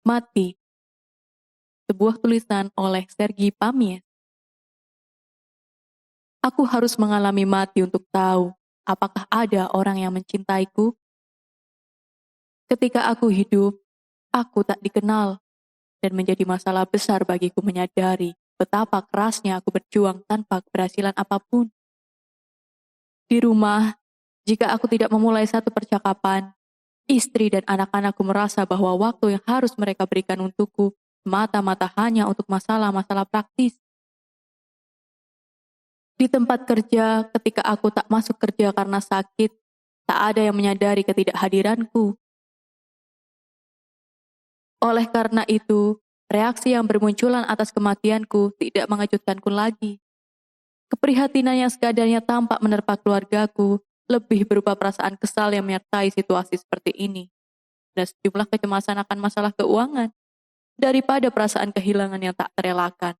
Mati, sebuah tulisan oleh Sergi Pamies. Aku harus mengalami mati untuk tahu apakah ada orang yang mencintaiku. Ketika aku hidup, aku tak dikenal dan menjadi masalah besar bagiku menyadari betapa kerasnya aku berjuang tanpa keberhasilan apapun. Di rumah, jika aku tidak memulai satu percakapan, istri dan anak-anakku merasa bahwa waktu yang harus mereka berikan untukku semata-mata hanya untuk masalah-masalah praktis. Di tempat kerja, ketika aku tak masuk kerja karena sakit, tak ada yang menyadari ketidakhadiranku. Oleh karena itu, reaksi yang bermunculan atas kematianku tidak mengejutkanku lagi. Keprihatinan yang sekadarnya tampak menerpa keluargaku lebih berupa perasaan kesal yang menyertai situasi seperti ini, dan sejumlah kecemasan akan masalah keuangan, daripada perasaan kehilangan yang tak terelakkan.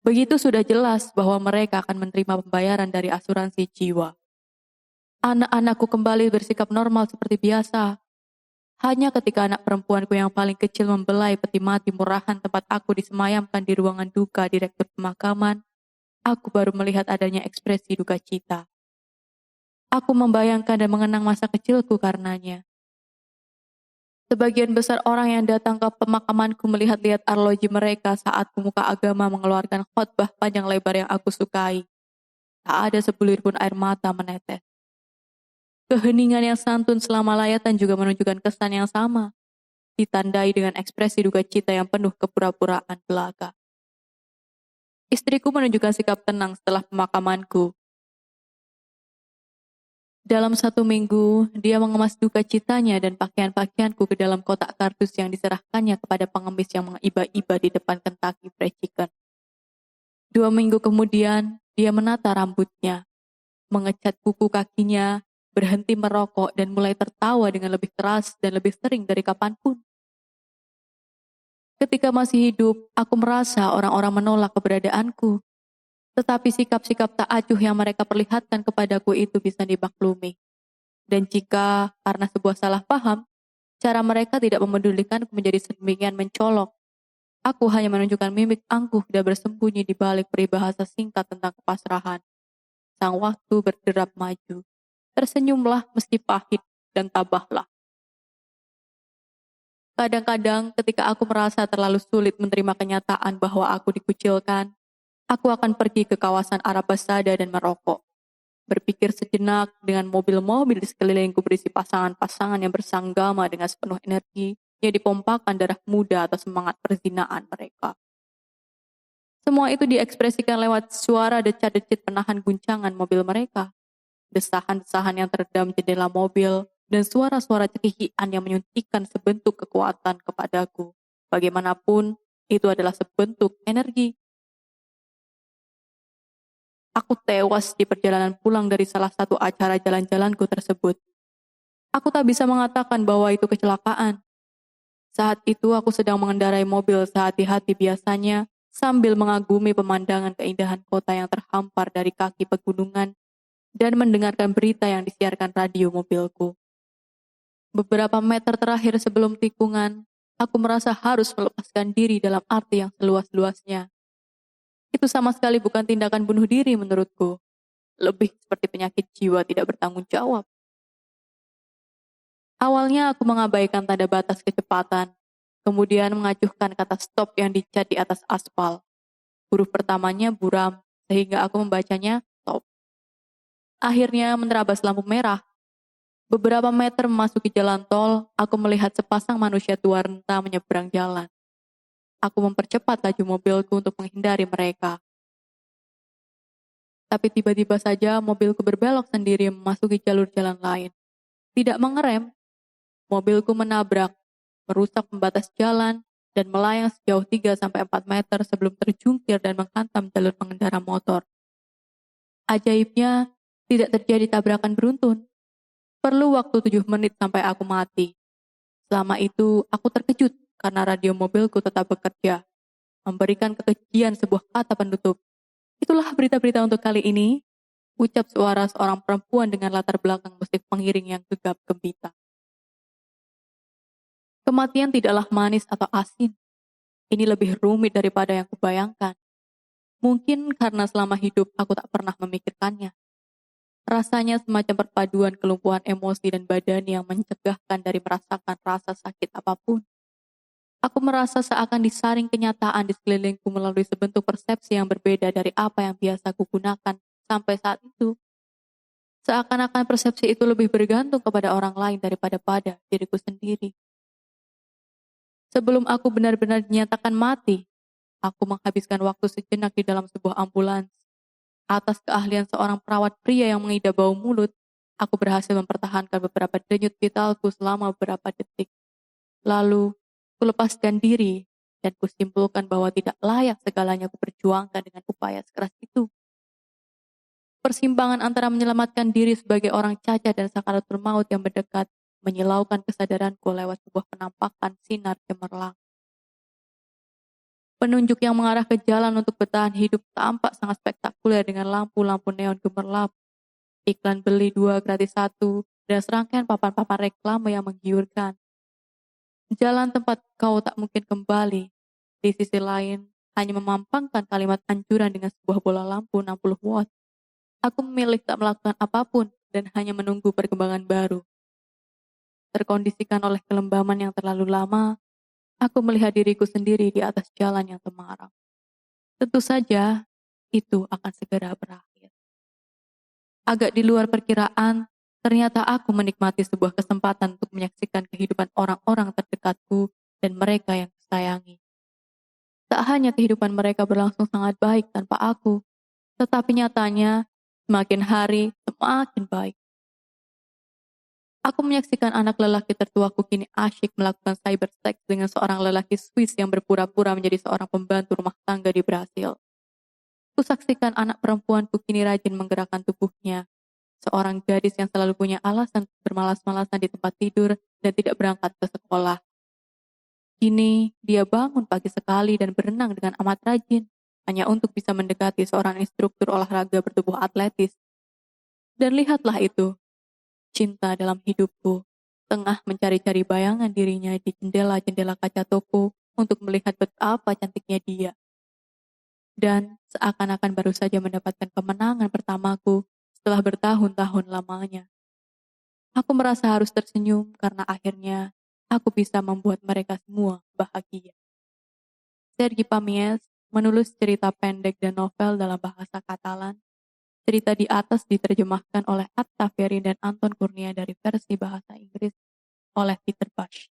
Begitu sudah jelas bahwa mereka akan menerima pembayaran dari asuransi jiwa. Anak-anakku kembali bersikap normal seperti biasa. Hanya ketika anak perempuanku yang paling kecil membelai peti mati murahan tempat aku disemayamkan di ruangan duka direktur pemakaman, aku baru melihat adanya ekspresi duka cita. Aku membayangkan dan mengenang masa kecilku karenanya. Sebagian besar orang yang datang ke pemakamanku melihat-lihat arloji mereka saat pemuka agama mengeluarkan khotbah panjang lebar yang aku sukai. Tak ada sebulir pun air mata menetes. Keheningan yang santun selama layatan juga menunjukkan kesan yang sama, ditandai dengan ekspresi duka cita yang penuh kepura-puraan belaka. Istriku menunjukkan sikap tenang setelah pemakamanku. Dalam 1 minggu, dia mengemas duka citanya dan pakaian-pakaianku ke dalam kotak kardus yang diserahkannya kepada pengemis yang mengiba-iba di depan Kentucky Fried Chicken. 2 minggu kemudian, dia menata rambutnya, mengecat kuku kakinya, berhenti merokok dan mulai tertawa dengan lebih keras dan lebih sering dari kapanpun. Ketika masih hidup, aku merasa orang-orang menolak keberadaanku. Tetapi sikap-sikap tak acuh yang mereka perlihatkan kepadaku itu bisa dimaklumi. Dan jika karena sebuah salah paham, cara mereka tidak memedulikanku menjadi sedemikian mencolok, aku hanya menunjukkan mimik angkuh dan bersembunyi di balik peribahasa singkat tentang kepasrahan. Sang waktu berderap maju. Tersenyumlah meski pahit dan tabahlah. Kadang-kadang ketika aku merasa terlalu sulit menerima kenyataan bahwa aku dikucilkan, aku akan pergi ke kawasan Arabasada dan merokok. Berpikir sejenak dengan mobil-mobil di sekelilingku berisi pasangan-pasangan yang bersanggama dengan sepenuh energi yang dipompakan darah muda atau semangat perzinaan mereka. Semua itu diekspresikan lewat suara decit-decit penahan guncangan mobil mereka, desahan-desahan yang teredam jendela mobil, dan suara-suara cekikian yang menyuntikkan sebentuk kekuatan kepadaku. Bagaimanapun, itu adalah sebentuk energi. Aku tewas di perjalanan pulang dari salah satu acara jalan-jalanku tersebut. Aku tak bisa mengatakan bahwa itu kecelakaan. Saat itu aku sedang mengendarai mobil sehati-hati biasanya sambil mengagumi pemandangan keindahan kota yang terhampar dari kaki pegunungan dan mendengarkan berita yang disiarkan radio mobilku. Beberapa meter terakhir sebelum tikungan, aku merasa harus melepaskan diri dalam arti yang seluas-luasnya. Itu sama sekali bukan tindakan bunuh diri menurutku. Lebih seperti penyakit jiwa tidak bertanggung jawab. Awalnya aku mengabaikan tanda batas kecepatan, kemudian mengacuhkan kata stop yang dicat di atas aspal. Huruf pertamanya buram, sehingga aku membacanya stop. Akhirnya menerabas lampu merah. Beberapa meter memasuki jalan tol, aku melihat sepasang manusia tua renta menyeberang jalan. Aku mempercepat laju mobilku untuk menghindari mereka. Tapi tiba-tiba saja mobilku berbelok sendiri memasuki jalur jalan lain. Tidak mengerem, mobilku menabrak, merusak pembatas jalan, dan melayang sejauh 3-4 meter sebelum terjungkir dan menghantam jalur pengendara motor. Ajaibnya, tidak terjadi tabrakan beruntun. Perlu waktu 7 menit sampai aku mati. Selama itu, aku terkejut karena radio mobilku tetap bekerja, memberikan kekejian sebuah kata penutup. Itulah berita-berita untuk kali ini, ucap suara seorang perempuan dengan latar belakang musik pengiring yang gegap gempita. Kematian tidaklah manis atau asin. Ini lebih rumit daripada yang kubayangkan. Mungkin karena selama hidup aku tak pernah memikirkannya. Rasanya semacam perpaduan kelumpuhan emosi dan badan yang mencegahkan dari merasakan rasa sakit apapun. Aku merasa seakan disaring kenyataan di sekelilingku melalui sebentuk persepsi yang berbeda dari apa yang biasa kugunakan sampai saat itu. Seakan-akan persepsi itu lebih bergantung kepada orang lain daripada pada diriku sendiri. Sebelum aku benar-benar dinyatakan mati, aku menghabiskan waktu sejenak di dalam sebuah ambulans. Atas keahlian seorang perawat pria yang mengidap bau mulut, aku berhasil mempertahankan beberapa denyut vitalku selama beberapa detik. Lalu, kulepaskan diri dan kusimpulkan bahwa tidak layak segalanya kuperjuangkan dengan upaya sekeras itu. Persimpangan antara menyelamatkan diri sebagai orang cacat dan sakaratul maut yang mendekat menyilaukan kesadaranku lewat sebuah penampakan sinar cemerlang. Penunjuk yang mengarah ke jalan untuk bertahan hidup tampak sangat spektakuler dengan lampu-lampu neon gemerlap, iklan beli 2 gratis 1, dan serangkaian papan-papan reklame yang menggiurkan. Jalan tempat kau tak mungkin kembali, di sisi lain, hanya memampangkan kalimat anjuran dengan sebuah bola lampu 60 watt. Aku memilih tak melakukan apapun dan hanya menunggu perkembangan baru. Terkondisikan oleh kelembaman yang terlalu lama, aku melihat diriku sendiri di atas jalan yang temaram. Tentu saja, itu akan segera berakhir. Agak di luar perkiraan, ternyata aku menikmati sebuah kesempatan untuk menyaksikan kehidupan orang-orang terdekatku dan mereka yang kusayangi. Tak hanya kehidupan mereka berlangsung sangat baik tanpa aku, tetapi nyatanya semakin hari semakin baik. Aku menyaksikan anak lelaki tertuaku kini asyik melakukan cybersex dengan seorang lelaki Swiss yang berpura-pura menjadi seorang pembantu rumah tangga di Brasil. Kusaksikan anak perempuanku kini rajin menggerakkan tubuhnya. Seorang gadis yang selalu punya alasan bermalas-malasan di tempat tidur dan tidak berangkat ke sekolah. Kini dia bangun pagi sekali dan berenang dengan amat rajin, hanya untuk bisa mendekati seorang instruktur olahraga bertubuh atletis. Dan lihatlah itu, cinta dalam hidupku, tengah mencari-cari bayangan dirinya di jendela-jendela kaca toko untuk melihat betapa cantiknya dia. Dan seakan-akan baru saja mendapatkan kemenangan pertamaku setelah bertahun-tahun lamanya. Aku merasa harus tersenyum karena akhirnya aku bisa membuat mereka semua bahagia. Sergi Pamiès menulis cerita pendek dan novel dalam bahasa Katalan. Cerita di atas diterjemahkan oleh Atta Ferry dan Anton Kurnia dari versi bahasa Inggris oleh Peter Bush.